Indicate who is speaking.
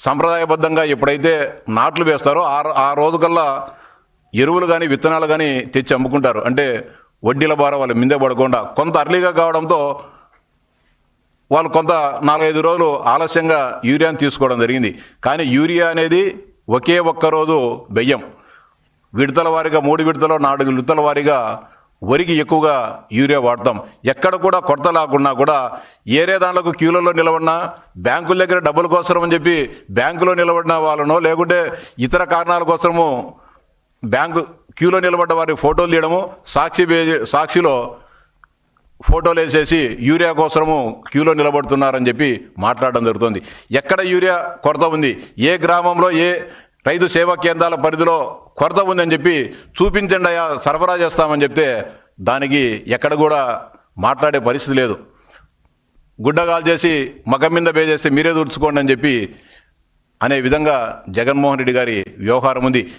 Speaker 1: సంప్రదాయబద్ధంగా ఎప్పుడైతే నాట్లు వేస్తారో ఆ రోజుకల్లా ఎరువులు కానీ విత్తనాలు కానీ తెచ్చి అమ్ముకుంటారు. అంటే వడ్డీల భారం వాళ్ళ మిందే పడకుండా కొంత అర్లీగా కావడంతో వాళ్ళు కొంత 4-5 రోజులు ఆలస్యంగా యూరియాని తీసుకోవడం జరిగింది. కానీ యూరియా అనేది ఒకే ఒక్క రోజు వెయ్యం. విడతల వారీగా 3 విడతలు 4 విడతల వారీగా వరికి ఎక్కువగా యూరియా వాడతాం. ఎక్కడ కూడా కొరత లేకున్నా కూడా ఏరే దాంట్లో క్యూలలో నిలబడినా బ్యాంకుల దగ్గర డబ్బుల కోసం అని చెప్పి బ్యాంకులో నిలబడిన వాళ్ళనో లేకుంటే ఇతర కారణాల కోసము బ్యాంకు క్యూలో నిలబడ్డ వారికి ఫోటోలు తీయడము, సాక్షిలో ఫోటోలు వేసేసి యూరియా కోసము క్యూలో నిలబడుతున్నారని చెప్పి మాట్లాడడం జరుగుతుంది. ఎక్కడ యూరియా కొరత ఉంది, ఏ గ్రామంలో ఏ రైతు సేవా కేంద్రాల పరిధిలో కొరత ఉందని చెప్పి చూపించండి అయ్యా, సరఫరా చేస్తామని చెప్తే దానికి ఎక్కడ కూడా మాట్లాడే పరిస్థితి లేదు. గుడ్డగాలు చేసి మగం మీద వేసేస్తే మీరే దూర్చుకోండి అని చెప్పి అనే విధంగా జగన్మోహన్ రెడ్డి గారి వ్యవహారం ఉంది.